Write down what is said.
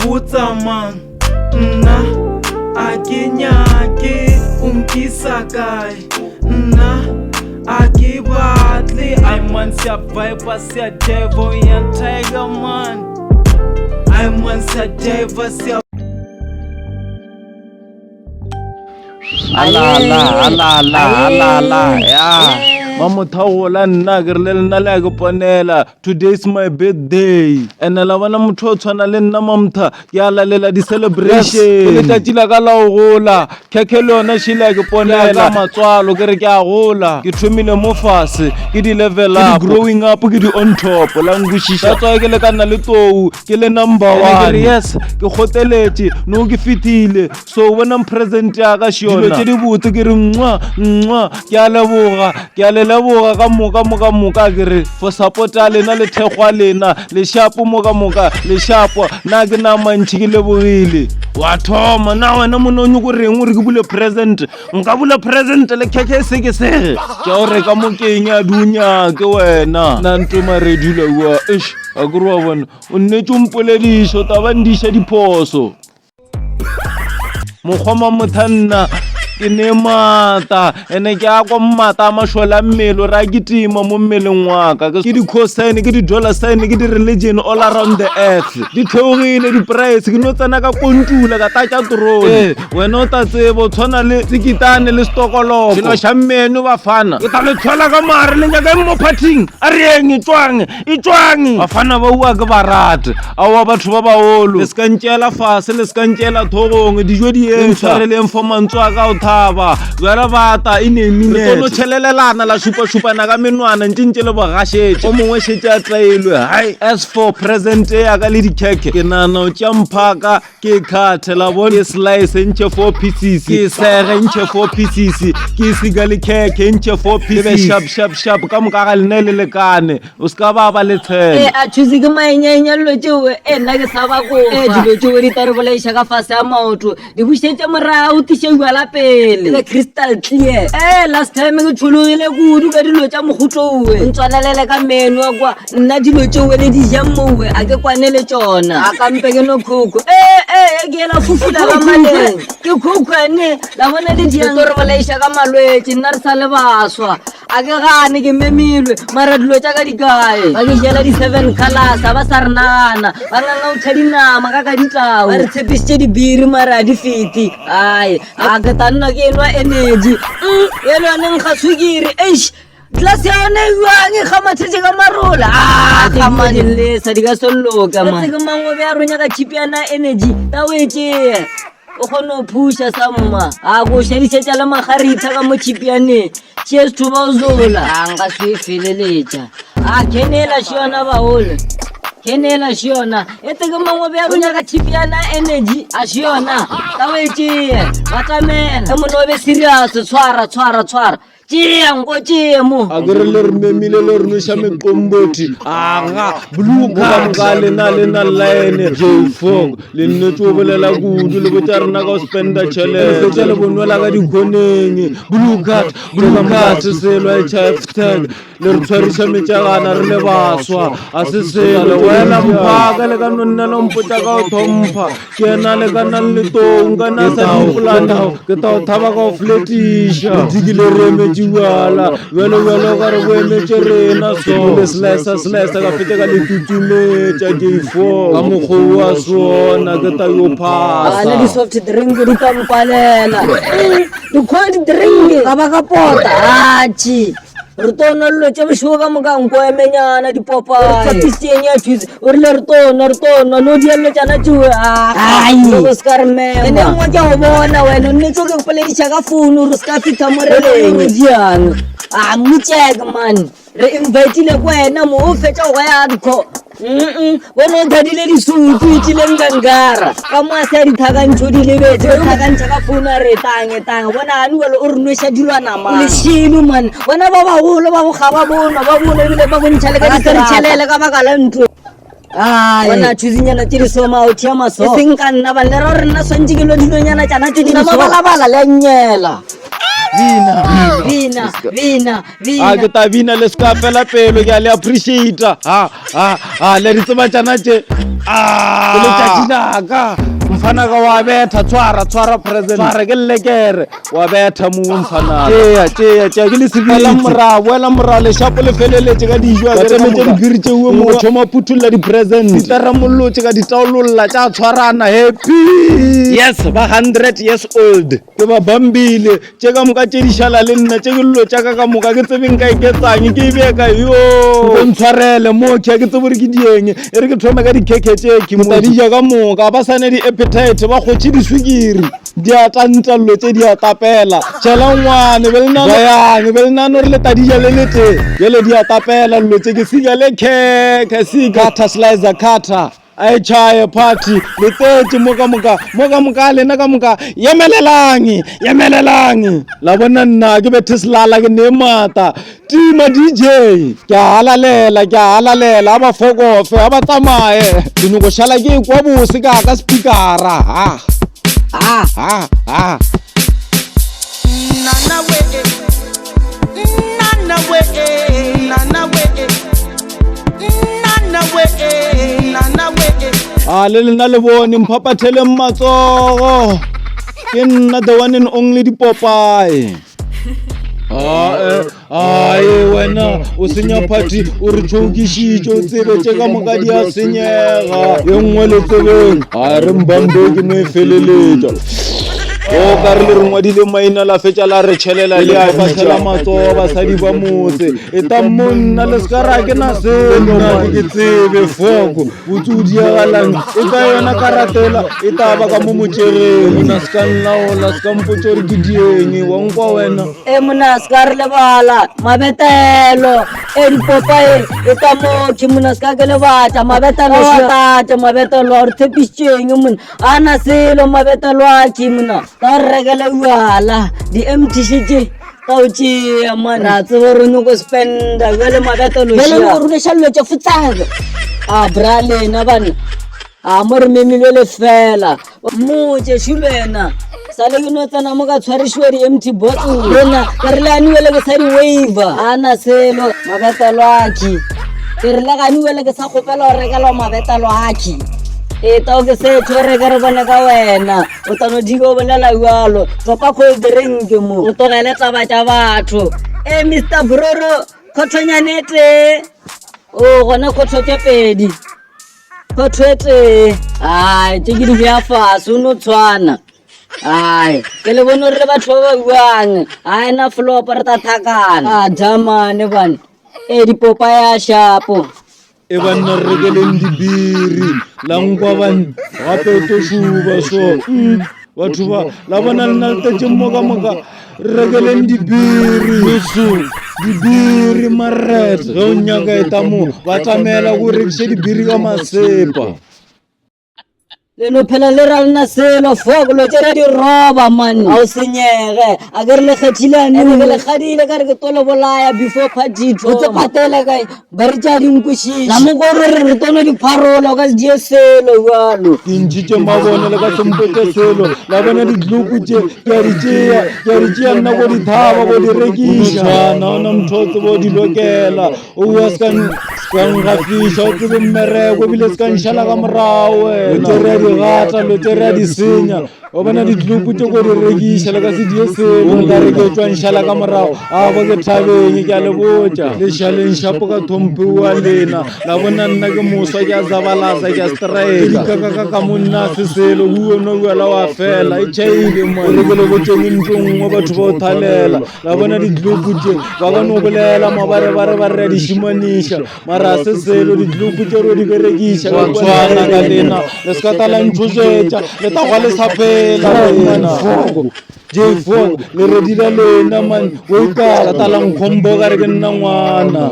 botsa mang nna a ke nyake o nkisa kae nna a ke batle I'm on sia vibe sia devil and tiger man I'm on sia devil sia ala ya mama thaola nna ke re le nna le ke ponela today is my birthday and la bana motho o tshwana le nna mamtha ke ala lela di celebration le tatsi la ka la o gola keke le yona shila ke ponela ka matswalo ke re ke a gola ke thomile mo fase ke di level up growing up ke di on top la ngushisha tswa ke le kana le tou ke le number 1 yes ke khoteletse no ke fitile so bona present ya ka shona dilo tse di botse ke re nwa ke a leboga ka moka ke re for support a lena le thekgwa lena le shapo moka le shapo na ke na mantshi ke lebogile wa thoma na wena mononyo go reng o re ke bule present nka bula present le keke se ke sege ke o re ka mokeng a dunya ke wena na ntoma redula wa ish a go rwa bona o nnetse mpoledisho tabandisha diphoso mokgoma mothanna ke ne mata ene ke a kwa mmata mashola mmelo ra kitima mo mmeleng wa ka ke di cosine ke di dollar sign ke di religion all around the earth di theogile di price ke no tsena ka kontula ka tatsa trone wena o ta tsebo tshwana le tsikitane le stokolo sino sha mmeno ba fana ke ta le thola ka mare le nya ka mo partying a reng itwang ba fana ba bua ke barate a wa batho ba baholo le skantjela fase le skantjela thogong di jodi e tshwareleng for mantswa ka o ba bata ine minute tono chelelelana la shupa na ka menwana ntintse le bogashetse o mongwe shetse a tlailwe hai as for present ya ka le dikeke ke nana o tšamphaka ke khathe la bone slice nche 4 pieces ke sege nche 4 pieces ke siga le keke nche 4 pieces sharp ka moka ga lene le lekane o ska ba le tshela a thusi ke maanyanya lo tšewe nna ke saba go dilo tšewe di taroboleiša ka fase ya maoto di bušetse morao tišewa la the crystal clear last time ke tšhologile kudu ka dilo tša mogotlowe ntswanelele ka meno kwa nna dilo tšewe le di jammowe a ke kwane le tšona a kampe ke no khoko ke ela fufula ka maleng ke khokwane la bona le diangoroleiša ka malwetse nna re sa le baswa a ke gane ke memilwe mara dilo tša ka dikae ba ke jela di 7 colors ba sa re nana ba nganga o thadinama ka ka ditao ba re tshepisitše dibiri mara di fiti ai a ke tanna ke enwa energy yena neng ga sukiri glass ya yone yuang ga mathetse ka marola ka manile sa di ka solloka ma ke mangwe be a ronya ka chipiana energy ta wetse o khono phusha samma a go shedisetsa la magaritha ka mo chipiane cheers to bazola anga swi fileleja a kenela shona baholo kenela shona eteke mangwe be a ronya ka chipiana energy a shona ta wetse batamela mo be serious tshwara Ciango ciemo agere le re memile le re no shame qomboti aga blue card ga lena line J4 le nne tso bolela kudu le botsa rena ka spenda challenge le bonwela ka dikhoneng blue card se lo chafted le re tshwarisa metjagana re le baswa a se le wena mpaka le ka nonna lo mpotsa ka o thompha ke na le ka nna le tonga na sa dipolana ke ta o thaba ka o fletisha digile re wala welo ga re boemetse rena so le slice ka fete ka le tutumetša J4 ka mokgwa wa sona ke ta yo phasa ana di soft drink di ka mpalela di cold drink ka ba ka pota achi rtono lo tše boshoga moka nko emenyana di popa tatistienya thusi o rile rtono no di lle tsana tšwe go ska re mema ene ngwa ke go bona wena nne tso ke polediša ka phone re ska fitha moreleng diang mutšeka man re invitile kwena mo o fetša go ya dikho wena o thadile disutu itšileng kankara ka moasa dithakantšho di lebetse o thakantšha ka phone a re tang bona gane wele o re noša dilwanama lešilo man bona ba bagolo ba go ga ba bona ba bona ebile ba bontšha le ka diseretšhelele ka baka la ntlo bona thusinyana tše di soma o thea maso e seng ka nna ba lera gore nna swantse ke lo dilonyana tšana tše di balabala le a nnyela a ke ta bina le ska fela pelo ke a le appreciate le di tseba tjana tje ke le tjatjinaka mfana ka wa betha tshwara present tshwara ke lekere wa betha mo mfana tjea ke le sibela mora le shapo le feleletse ka dijwa ke remetse di biri tse uwe mo thoma puthulla di present di tara mollotse ka di taololla tsa tshwarana happy yes ba 100 years old ke ba bambile tse ka moka tse di shala le nna tse ke llo tsa ka moka ke tsebeng ka iketsang ke ibeka yo go ntshwarele mo ke tsebore ke dieng e re ke thoma ka di keke tse ke mo di ja ka moka ba sane di appetite ba khotsi di swigiri di atantallo tse di atapela tshela ngwane be lena no re le tadija le lete yele di atapela lo tse ke siga le keke sikata slicer cutter ai chaya party le tete moka lena ka moka yemelelangi la bona nna ke bethe slala ke ne mata tima DJ ke halalela aba fokofe aba tsamaye dinoko shala ke kwa bose ka speakera le lena le bone mphapathele matsogo ke nna the one and only Popeye wena o senya party o re tshokishitse o tsebe tse ka moka di a senyega ye nngwe le tsebeng re mbambe ke no e feleletsa o ka re le re ngwadile maina la fetša la re tšhelela le a fathela matsogo basadi ba motse e ta monna le sekara ke na sena ke tsebe foko botsodi ya galang e ka yona karatela e taba ka mo motšereng ona se ka nlaola se ka mpotsa gore ke dieng wa nkwa wena mona se ka re lebala mabetelo Popeye e ka mo ke mona se ka ke lebata mabetelo a re thepisitseng mona a na selo mabetelo a ke mona ta regela uala di empty shit ta uchi mana tsoro no go spend vele mabetelo vele re shallo tse futsaga brale na bana more memilele fela mo tse shulena sale ke no tsana mo ka tshwarishwe di empty bottle rena re la ni wele ke sa di waiver ana selo mabetelo aki re la ga ni wele ke sa khopela re regela mabetelo aki ta ke se tshwere ka re bona ka wena o tano digo bolela ualo topa go drink mo o togele taba tsa batho Mr Broro khothonyanete o gona khothoke pedi khothwete tse ke di ya faso no tshwana ke le bona re batho ba buang na flop re ta thakana jamane bana di Popeye shapo e banna re rekeleng dibiri la nkwa ban gape to shuba so batho ba la bona nna tetse moka re rekeleng dibiri marret ge o nyaka eta mo ba tlamela go rekise dibiri ka masepa leno phela le ralna selo foglo tšera di roba man a o senyege a ke re le kgethilane ke le gadile ka re ke tolo bolaya before party o tse patela kae ba re tša dinkušiši la mo gore re tono dipharola o ka se die selo jalo ke ntšhitše mabone le ka sempotse selo la bona ditluku tše ke a di tšea nna go dithaba go di rekiša naona mthotse bo di lokela o bua se kangafiša o tsebe mmereko ebile se ka nšhala ka morago wena gata lo tera di senya o bona ditluku tse go di rekiša le ka se die selo ka re ke tswa nšhala ka morago bo ke thabeng ke a le botša le šaleng shapo ka thompiwa lena la bona nna ke moswa ke a zabalasa ke a strika ka monna se selo bue no bua la wa fela e tšhaile mo re ke le botseng ntlo nngwe batho ba o thalela la bona ditluku tse ba ka no bolela mabare ba re di shimaniša mara se selo ditluku tse ro di berekiša ka tswana ka lena le ska tala ntšhošetša le ta gwa le sapela wena J4 le redila lena man o ikala tala nkgombo ka re ke nna ngwana